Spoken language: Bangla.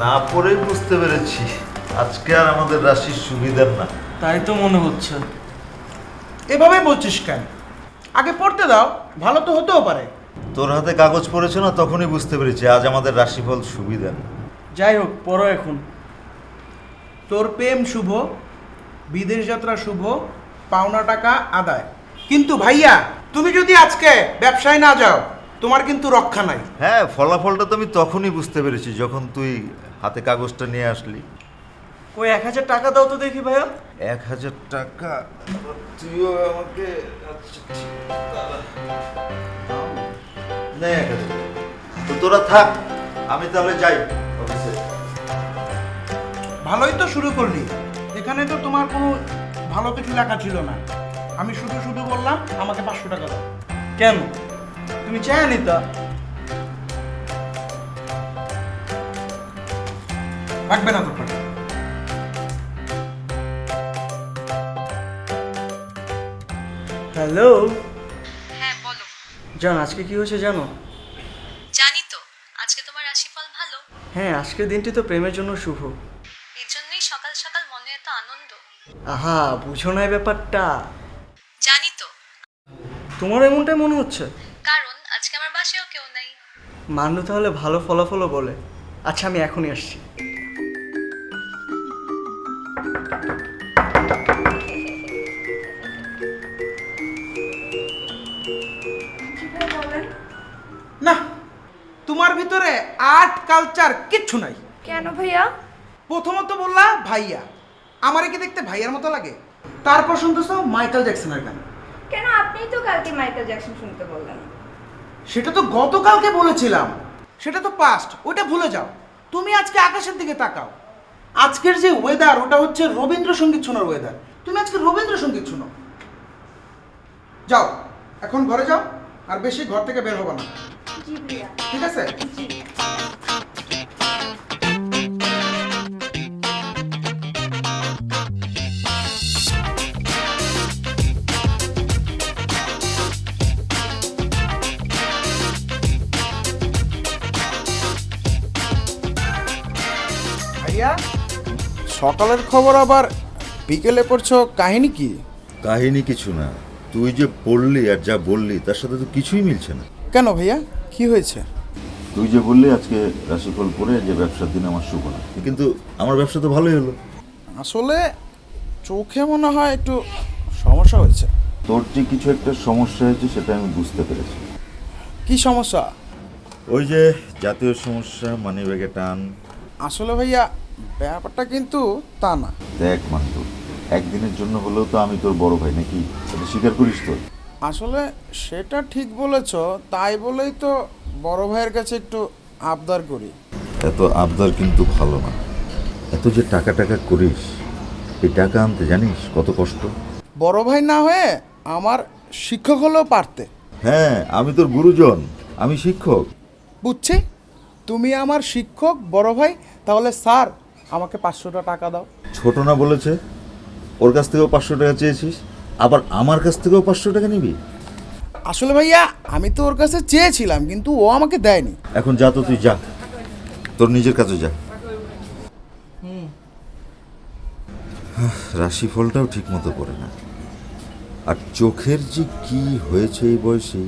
না পড়েই বুঝতে পেরেছি আজকে আর আমাদের রাশির সুবিধার না। তাই তো মনে হচ্ছে। এভাবে বলছিস কেন? আগে পড়তে দাও, ভালো তো হতেও পারে। তোর হাতে কাগজ পড়েছে না, তখনই বুঝতে পেরেছি আজ আমাদের রাশিফল সুবিধার না। যাই হোক, পড়ো এখন। তোর প্রেম শুভ, বিদেশ যাত্রা শুভ, পাওনা টাকা আদায়। কিন্তু ভাইয়া, তুমি যদি আজকে ব্যবসায় না যাও, তোমার কিন্তু রক্ষা নাই। হ্যাঁ, ফলাফলটা তো আমি তখনই বুঝতে পেরেছি যখন তুই হাতে কাগজটা নিয়ে আসলি। ওই 1000 টাকা দাও তো দেখি ভাইয়া। 1000 টাকা? তুইও আমাকে নে 1000। তো তোরা থাক, আমি তাহলে যাই অফিসে। ভালোই তো শুরু করলি। এখানে তো তোমার কোনো ভালো কিছু লেখা ছিল না। আমি শুধু শুধু বললাম আমাকে 500 টাকা দাও। কেন? তুমি চাই নিতা। লাগবে না তোর টাকা। হ্যালো হ্যাঁ বলো। জান, আজকে কি হয়েছে জানো? জানি তো, আজকে তোমার রাশিফল ভালো। হ্যাঁ, আজকের দিনটি তো প্রেমের জন্য শুভ। এর জন্যই সকাল সকাল মনে এত আনন্দ। আহা, বুঝো না এই ব্যাপারটা। জানি তো, তোমার এমনটাই মনে হচ্ছে। কারণ আজকে আমার বাসায়ও কেউ নাই। মানলো তাহলে ভালো ফলাফলও বলে। আচ্ছা, আমি এখনই আসছি। না, তোমার ভিতরে আর্ট কালচার কিচ্ছু নাই। কেন ভাইয়া? প্রথমত বললা ভাইয়া, আমারে কি দেখতে ভাইয়ার মতো লাগে? তারপর শুনতেছো মাইকেল জ্যাকসনের গান। কেন আপনিই তো কালকে মাইকেল জ্যাকসন শুনতে বললেন। সেটা তো গতকালকে বলেছিলাম, সেটা তো পাস্ট, ওটা ভুলে যাও। তুমি আজকে আকাশের দিকে তাকাও। আজকের যে ওয়েদার, ওটা হচ্ছে রবীন্দ্রসঙ্গীত শোনার ওয়েদার। তুমি আজকে রবীন্দ্রসঙ্গীত শোনো। যাও, এখন ঘরে যাও, আর বেশি ঘর থেকে বের হবো না, জি ভাইয়া। ঠিক আছে? ভাইয়া, সকালের খবর আবার বিকেলে পড়ছো, কাহিনী কি? কাহিনী কিছু না, তুই যে পড়লি আর যা বললি তার সাথে তো কিছুই মিলছে না। কেন ভাইয়া, কি হয়েছে? তুই যে বললি আজকে রাশিফল পড়ে যে ব্যবসার দিন আমার শুভ না, কিন্তু আমার ব্যবসা তো ভালোই হলো। আসলে চোখে মনে হয় একটু সমস্যা হয়েছে। তোর যে কিছু একটা সমস্যা হয়েছে সেটা আমি বুঝতে পেরেছি। কি সমস্যা? ওই যে জাতীয় সমস্যা, মানি ব্যাগে টান। আসলে ভাইয়া, ব্যাপারটা কিন্তু তা না। দেখ মান্তু, একদিনের জন্য হলেও তো আমি তোর বড় ভাই নাকি, এটা স্বীকার করিস তো? আসলে সেটা ঠিক বলেছ, তাই বলেই তো বড় ভাইয়ের কাছে একটু আবদার করি। এত আবদার কিন্তু ভালো না। এত যে টাকা টাকা করিস, এই টাকা আনতে জানিস কত কষ্ট। বড় ভাই না হয়ে আমার শিক্ষক হলেও পারতে। হ্যাঁ, আমি তোর গুরুজন, আমি শিক্ষক। বুঝছি, তুমি আমার শিক্ষক, বড় ভাই। তাহলে স্যার, আমাকে 500 টাকা দাও। ছোট না বলেছে, ওর কাছ থেকেও 500 টাকা চেয়েছিস, আবার আমার কাছ থেকেও 500 টাকা নিবি? আসলে ভাইয়া, আমি তো ওর কাছে চেয়েছিলাম, কিন্তু ও আমাকে দেয়নি। এখন যা তো, তুই যা, তোর নিজের কাছে যা। রাশিফলটাও ঠিক মতো পড়ে না, আর চোখের যে কি হয়েছে এই বয়সে